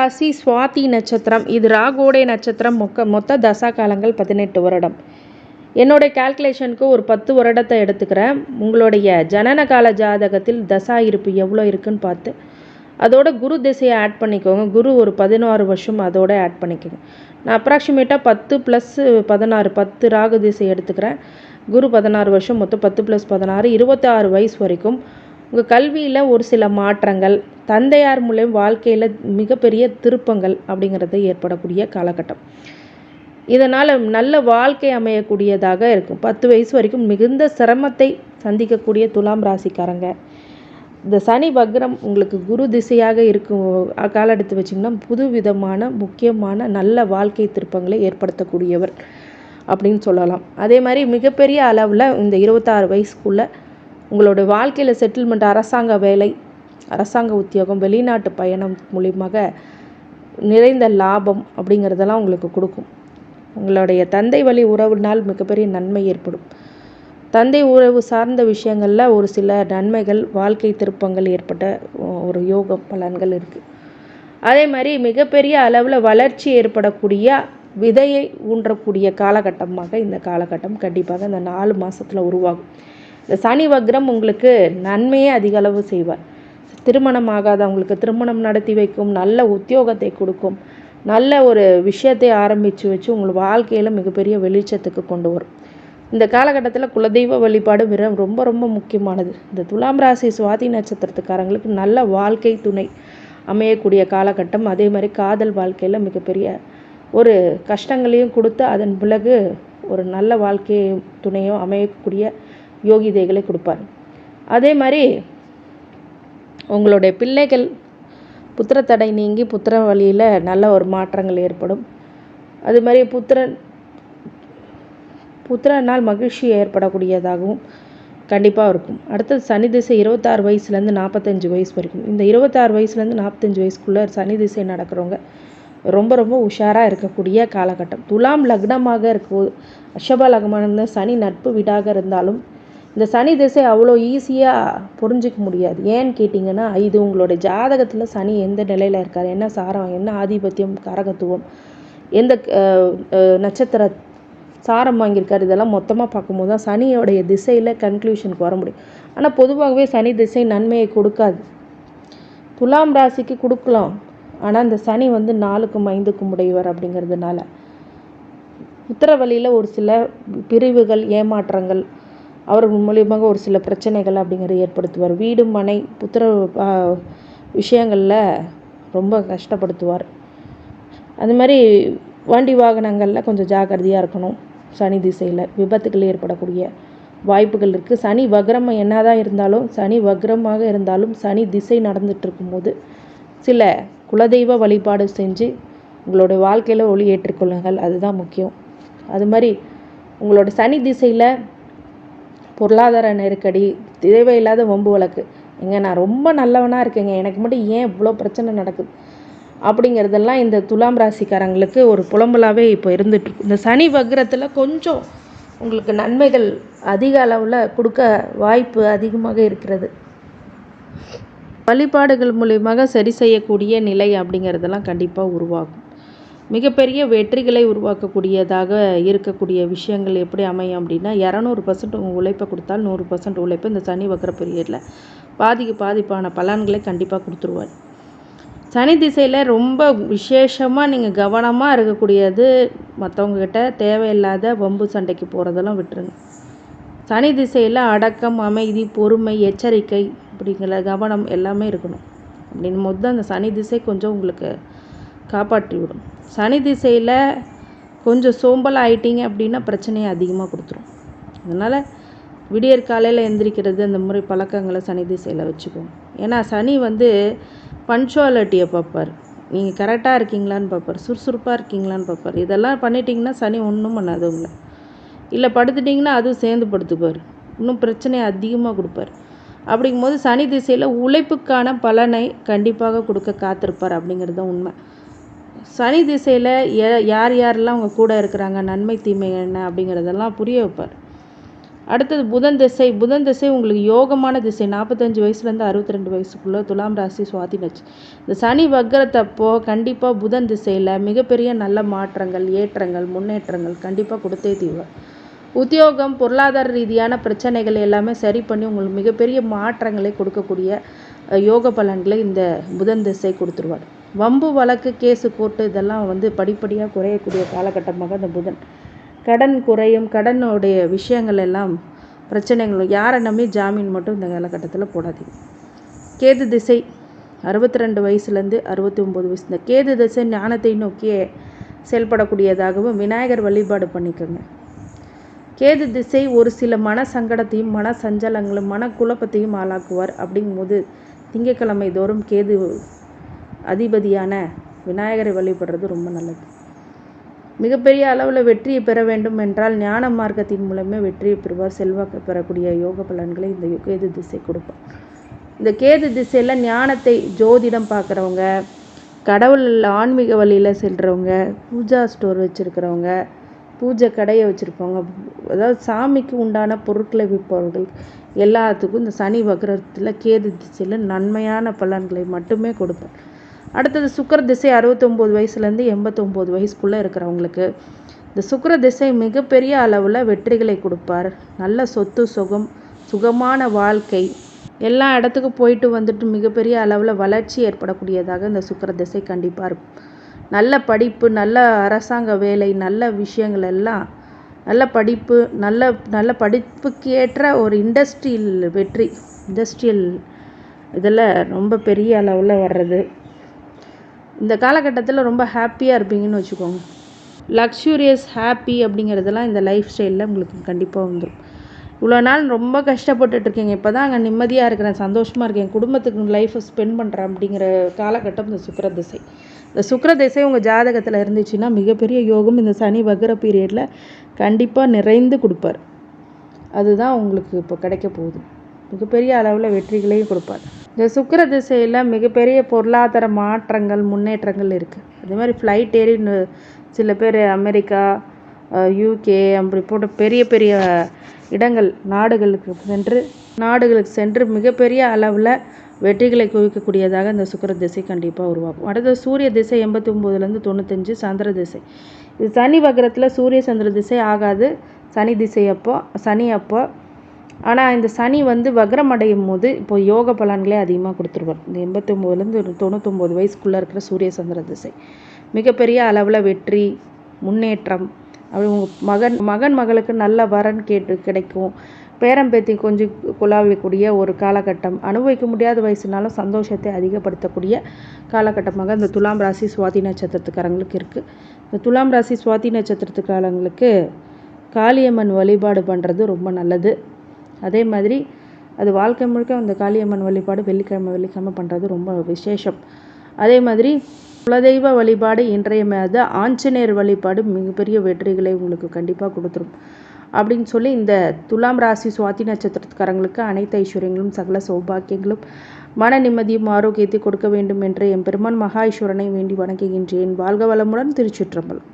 ராசி சுவாதி நட்சத்திரம். இது ராகுவோடைய நட்சத்திரம். மொத்த தசா காலங்கள் 18 வருடம். என்னுடைய கால்குலேஷனுக்கு ஒரு 10 வருடத்தை எடுத்துக்கிறேன். உங்களுடைய ஜனன கால ஜாதகத்தில் தசா இருப்பு எவ்வளோ இருக்குன்னு பார்த்து அதோட குரு திசையை ஆட் பண்ணிக்கோங்க. குரு ஒரு 16 வருஷம் அதோட ஆட் பண்ணிக்கோங்க. நான் அப்ராக்சிமேட்டாக 10 + 16 10 ராகு திசை எடுத்துக்கிறேன். குரு 16 வருஷம், மொத்தம் 10 + 16 26 வயசு வரைக்கும் உங்கள் கல்வியில் ஒரு சில மாற்றங்கள், தந்தையார் மூலம் வாழ்க்கையில் மிகப்பெரிய திருப்பங்கள் அப்படிங்கிறது ஏற்படக்கூடிய காலகட்டம். இதனால் நல்ல வாழ்க்கை அமையக்கூடியதாக இருக்கும். 10 வயசு வரைக்கும் மிகுந்த சிரமத்தை சந்திக்கக்கூடிய துலாம் ராசிக்காரங்க. இந்த சனி வக்ரம் உங்களுக்கு குரு திசையாக இருக்கும் காலம் எடுத்து வச்சிங்கன்னா புது விதமான முக்கியமான நல்ல வாழ்க்கை திருப்பங்களை ஏற்படுத்தக்கூடியவர் அப்படின்னு சொல்லலாம். அதே மாதிரி மிகப்பெரிய அளவில் இந்த 26 வயசுக்குள்ளே உங்களோட வாழ்க்கையில் செட்டில்மெண்ட், அரசாங்க வேலை, அரசாங்க உத்தியோகம், வெளிநாட்டு பயணம் மூலியமாக நிறைந்த லாபம் அப்படிங்கிறதெல்லாம் உங்களுக்கு கொடுக்கும். உங்களுடைய தந்தை வழி உறவினால் மிகப்பெரிய நன்மை ஏற்படும். தந்தை உறவு சார்ந்த விஷயங்களில் ஒரு சில நன்மைகள், வாழ்க்கை திருப்பங்கள் ஏற்பட்ட ஒரு யோக பலன்கள் இருக்குது. அதே மாதிரி மிகப்பெரிய அளவில் வளர்ச்சி ஏற்படக்கூடிய விதையை ஊன்றக்கூடிய காலகட்டமாக இந்த காலகட்டம் கண்டிப்பாக இந்த 4 மாதத்தில் உருவாகும். இந்த சனி வக்ரம் உங்களுக்கு நன்மையே அதிக அளவு செய்வார். திருமணம் ஆகாதவங்களுக்கு திருமணம் நடத்தி வைக்கும், நல்ல உத்தியோகத்தை கொடுக்கும், நல்ல ஒரு விஷயத்தை ஆரம்பித்து வச்சு உங்கள் வாழ்க்கையில் மிகப்பெரிய வெளிச்சத்துக்கு கொண்டு வரும். இந்த காலகட்டத்தில் குலதெய்வ வழிபாடு ரொம்ப ரொம்ப முக்கியமானது. இந்த துலாம் ராசி சுவாதி நட்சத்திரத்துக்காரங்களுக்கு நல்ல வாழ்க்கை துணை அமையக்கூடிய காலகட்டம். அதே மாதிரி காதல் வாழ்க்கையில் மிகப்பெரிய ஒரு கஷ்டங்களையும் கொடுத்து அதன் பிறகு ஒரு நல்ல வாழ்க்கை துணையும் அமையக்கூடிய யோகிதைகளை கொடுப்பார். அதே மாதிரி உங்களுடைய பிள்ளைகள் புத்திர தடை நீங்கி புத்திர வழியில் நல்ல ஒரு மாற்றங்கள் ஏற்படும். அது மாதிரி புத்திரனால் மகிழ்ச்சி ஏற்படக்கூடியதாகவும் கண்டிப்பாக இருக்கும். அடுத்தது சனி திசை 26 வயசுலேருந்து 45 வயசு வரைக்கும். இந்த 26 வயசுலேருந்து 45 வயசுக்குள்ளே சனி திசை நடக்கிறவங்க ரொம்ப ரொம்ப உஷாராக இருக்கக்கூடிய காலகட்டம். துலாம் லக்னமாக இருக்கும், ரிஷப லக்னமாக சனி நட்பு வீடாக இருந்தாலும் இந்த சனி திசை அவ்வளோ ஈஸியாக புரிஞ்சிக்க முடியாது. ஏன்னு கேட்டிங்கன்னா, இது உங்களோட ஜாதகத்தில் சனி எந்த நிலையில் இருக்கார், என்ன சாரம், என்ன ஆதிபத்தியம், காரகத்துவம், எந்த நட்சத்திர சாரம் வாங்கியிருக்கார், இதெல்லாம் மொத்தமாக பார்க்கும்போது தான் சனியோடைய திசையில் கன்க்ளூஷனுக்கு வர முடியும். ஆனால் பொதுவாகவே சனி திசை நன்மையை கொடுக்காது. துலாம் ராசிக்கு கொடுக்கலாம், ஆனால் இந்த சனி 4க்கும் 5க்கும் உடையவர் அப்படிங்கிறதுனால புத்திர வழியில் ஒரு சில பிரிவுகள், ஏமாற்றங்கள், அவர்கள் மூலியமாக ஒரு சில பிரச்சனைகள் அப்படிங்கிறத ஏற்படுத்துவார். வீடு மனை புத்திர விஷயங்களில் ரொம்ப கஷ்டப்படுத்துவார். அது மாதிரி வண்டி வாகனங்களில் கொஞ்சம் ஜாக்கிரதையாக இருக்கணும். சனி திசையில் விபத்துகள் ஏற்படக்கூடிய வாய்ப்புகள் இருக்குது. சனி வக்ரம் என்னதான் இருந்தாலும், சனி வக்ரமாக இருந்தாலும் சனி திசை நடந்துட்டு இருக்கும்போது சில குலதெய்வ வழிபாடு செஞ்சு உங்களோட வாழ்க்கையில் ஒளி ஏற்றுக்கொள்ளுங்கள், அதுதான் முக்கியம். அது மாதிரி உங்களோட சனி திசையில் பொருளாதார நெருக்கடி, தேவையில்லாத வம்பு வழக்கு, நான் ரொம்ப நல்லவனாக இருக்கேங்க, எனக்கு மட்டும் ஏன் இவ்வளோ பிரச்சனை நடக்குது அப்படிங்கிறதெல்லாம் இந்த துலாம் ராசிக்காரங்களுக்கு ஒரு புலம்பலாகவே இப்போ இருந்துகிட்ருக்கு. இந்த சனி வக்ரத்தில் கொஞ்சம் உங்களுக்கு நன்மைகள் அதிக அளவில் கொடுக்க வாய்ப்பு அதிகமாக இருக்கிறது. வழிபாடுகள் மூலியமாக சரி செய்யக்கூடிய நிலை அப்படிங்கிறதெல்லாம் கண்டிப்பாக உருவாகும். மிகப்பெரிய வெற்றிகளை உருவாக்கக்கூடியதாக இருக்கக்கூடிய விஷயங்கள் எப்படி அமையும் அப்படின்னா, 200% உங்கள் உழைப்பை கொடுத்தால் 100% உழைப்பு இந்த சனி வக்ர பீரியடில் பாதிப்பான பலன்களை கண்டிப்பாக கொடுத்துருவார். சனி திசையில் ரொம்ப விசேஷமாக நீங்கள் கவனமாக இருக்கக்கூடியது, மற்றவங்கக்கிட்ட தேவையில்லாத வம்பு சண்டைக்கு போகிறதெல்லாம் விட்டுருங்க. சனி திசையில் அடக்கம், அமைதி, பொறுமை, எச்சரிக்கை அப்படிங்கிற கவனம் எல்லாமே இருக்கணும். அப்படின் போது தான் அந்த சனி திசை கொஞ்சம் உங்களுக்கு காப்பாற்றி விடும். சனி திசையில் கொஞ்சம் சோம்பல் ஆகிட்டீங்க அப்படின்னா பிரச்சனையை அதிகமாக கொடுத்துரும். அதனால் விடியற் காலையில் எந்திரிக்கிறது, அந்த மாதிரி பழக்கங்களை சனி திசையில் வச்சுக்கோங்க. ஏன்னா சனி பன்ச்சுவாலிட்டியை பார்ப்பார், நீங்கள் கரெக்டாக இருக்கீங்களான்னு பார்ப்பார், சுறுசுறுப்பாக இருக்கீங்களான்னு பார்ப்பார். இதெல்லாம் பண்ணிட்டீங்கன்னா சனி ஒன்றும் பண்ணாது உங்களை. இல்லை படுத்துட்டிங்கன்னா அதுவும் சேர்ந்து படுத்துப்பார், இன்னும் பிரச்சனையை அதிகமாக கொடுப்பார். அப்படிங்கும்போது சனி திசையில் உழைப்புக்கான பலனை கண்டிப்பாக கொடுக்க காத்திருப்பார் அப்படிங்கிறது தான் உண்மை. சனி திசையில் யாரெல்லாம் அவங்க கூட இருக்கிறாங்க, நன்மை தீமை என்ன அப்படிங்கிறதெல்லாம் புரிய வைப்பார். அடுத்தது புதன் திசை. புதன் திசை உங்களுக்கு யோகமான திசை. 45 வயசுலேருந்து 62 வயசுக்குள்ளே துலாம் ராசி சுவாதி நட்சத்திரம். இந்த சனி வக்கரத்தப்போ கண்டிப்பாக புதன் திசையில் மிகப்பெரிய நல்ல மாற்றங்கள், ஏற்றங்கள், முன்னேற்றங்கள் கண்டிப்பாக கொடுத்தே தீர்வார். உத்தியோகம், பொருளாதார ரீதியான பிரச்சனைகள் எல்லாமே சரி பண்ணி உங்களுக்கு மிகப்பெரிய மாற்றங்களை கொடுக்கக்கூடிய யோக பலன்களை இந்த புதன் திசை கொடுத்துருவார். வம்பு வழக்கு, கேஸு, கோர்ட்டு இதெல்லாம் படிப்படியாக குறையக்கூடிய காலகட்டமாக இந்த புதன். கடன் குறையும், கடனுடைய விஷயங்கள் எல்லாம் பிரச்சனைகளும். யாரை நம்பி ஜாமீன் மட்டும் இந்த காலகட்டத்தில் போடாதீங்க. கேது திசை 62 வயசுலேருந்து 69 வயசு. இந்த கேது திசை ஞானத்தை நோக்கியே செயல்படக்கூடியதாகவும் விநாயகர் வழிபாடு பண்ணிக்கோங்க. கேது திசை ஒரு சில மன சங்கடத்தையும், மன சஞ்சலங்களும், மன குழப்பத்தையும் ஆளாக்குவார். அப்படிங்கும்போது திங்கட்கிழமை தோறும் கேது அதிபதியான விநாயகரை வழிபடுறது ரொம்ப நல்லது. மிகப்பெரிய அளவில் வெற்றியை பெற வேண்டும் என்றால் ஞான மார்க்கத்தின் மூலமே வெற்றியை பெறுவார். செல்வாக்கு பெறக்கூடிய யோக பலன்களை இந்த கேது திசை கொடுப்பார். இந்த கேது திசையில் ஞானத்தை, ஜோதிடம் பார்க்குறவங்க, கடவுள் ஆன்மீக வழியில் செல்கிறவங்க, பூஜா ஸ்டோர் வச்சுருக்கிறவங்க, பூஜை கடையை வச்சுருப்பவங்க, அதாவது சாமிக்கு உண்டான பொருட்களை விற்பவர்கள் எல்லாத்துக்கும் இந்த சனி வக்ரத்தில் கேது திசையில் நன்மையான பலன்களை மட்டுமே கொடுப்பார். அடுத்தது சுக்கிர திசை 69 வயசுலேருந்து 89 வயசுக்குள்ளே இருக்கிறவங்களுக்கு இந்த சுக்கிர திசை மிகப்பெரிய அளவில் வெற்றிகளை கொடுப்பார். நல்ல சொத்து, சுகம், சுகமான வாழ்க்கை, எல்லா இடத்துக்கும் போயிட்டு வந்துட்டு மிகப்பெரிய அளவில் வளர்ச்சி ஏற்படக்கூடியதாக இந்த சுக்கிர திசை கண்டிப்பாக இருக்கும். நல்ல படிப்பு, நல்ல அரசாங்க வேலை, நல்ல விஷயங்கள் எல்லாம், நல்ல படிப்பு, நல்ல படிப்புக்கு ஏற்ற ஒரு இண்டஸ்ட்ரியல் வெற்றி, இண்டஸ்ட்ரியல் இதில் ரொம்ப பெரிய அளவில் வர்றது. இந்த காலகட்டத்தில் ரொம்ப ஹாப்பியாக இருப்பீங்கன்னு வச்சுக்கோங்க. லக்ஸூரியஸ் ஹாப்பி அப்படிங்கிறதெல்லாம் இந்த லைஃப் ஸ்டைலில் உங்களுக்கு கண்டிப்பாக வந்துடும். இவ்வளோ நாள் ரொம்ப கஷ்டப்பட்டுட்ருக்கீங்க, இப்போ தான் அங்கே நிம்மதியாக இருக்கிறேன், சந்தோஷமாக இருக்கேன், குடும்பத்துக்கு லைஃப்பை ஸ்பெண்ட் பண்ணுறேன் அப்படிங்கிற காலகட்டம் இந்த சுக்கிர திசை. இந்த சுக்கிர திசை உங்கள் ஜாதகத்தில் இருந்துச்சுன்னா மிகப்பெரிய யோகம் இந்த சனி வக்ர பீரியடில் கண்டிப்பாக நிறைந்து கொடுப்பார். அதுதான் உங்களுக்கு இப்போ கிடைக்க போகுது. மிகப்பெரிய அளவில் வெற்றிகளையும் கொடுப்பார். இந்த சுக்கிர திசையில் மிகப்பெரிய பொருளாதார மாற்றங்கள், முன்னேற்றங்கள் இருக்குது. அதே மாதிரி ஃப்ளைட் ஏறி சில பேர் அமெரிக்கா, யூகே அப்படி போட்ட பெரிய பெரிய இடங்கள், நாடுகளுக்கு சென்று மிகப்பெரிய அளவில் வெற்றிகளை குவிக்கக்கூடியதாக இந்த சுக்கிர திசை கண்டிப்பாக உருவாகும். அடுத்தது சூரிய திசை 89லேருந்து 95. சந்திர திசை. இது சனி வக்ரத்தில் சூரிய சந்திர திசை ஆகாது. சனி அப்போ ஆனால் இந்த சனி வக்ரம் அடையும் போது இப்போ யோக பலன்களே அதிகமாக கொடுத்துருவார். இந்த 89லேருந்து 99 வயசுக்குள்ளே இருக்கிற சூரிய சந்திர திசை மிகப்பெரிய அளவில் வெற்றி, முன்னேற்றம். அப்படி உங்கள் மகளுக்கு நல்ல வரன் கிடைக்கும். பேரம்பேத்தி கொஞ்சம் குழாவிக்கூடிய ஒரு காலகட்டம். அனுபவிக்க முடியாத வயசுனாலும் சந்தோஷத்தை அதிகப்படுத்தக்கூடிய காலகட்டமாக இந்த துலாம் ராசி சுவாதி நட்சத்திரத்துக்காரங்களுக்கு இருக்குது. இந்த துலாம் ராசி சுவாதி நட்சத்திரத்துக்காரங்களுக்கு காளியம்மன் வழிபாடு பண்ணுறது ரொம்ப நல்லது. அதே மாதிரி அது வாழ்க்கை முழுக்க அந்த காளியம்மன் வழிபாடு வெள்ளிக்கிழமை பண்ணுறது ரொம்ப விசேஷம். அதே மாதிரி குலதெய்வ வழிபாடு இன்றையமையாத ஆஞ்சநேயர் வழிபாடு மிகப்பெரிய வெற்றிகளை உங்களுக்கு கண்டிப்பாக கொடுத்துரும் அப்படின்னு சொல்லி இந்த துலாம் ராசி சுவாதி நட்சத்திரத்துக்காரங்களுக்கு அனைத்து ஐஸ்வர்யங்களும், சகல சௌபாக்கியங்களும், மன நிம்மதியும், ஆரோக்கியத்தை கொடுக்க வேண்டும் என்று எம்பெருமான் மகா ஈஸ்வரனை வேண்டி வணங்குகின்றேன். வாழ்க வளமுடன். திருச்சிற்றம்பலம்.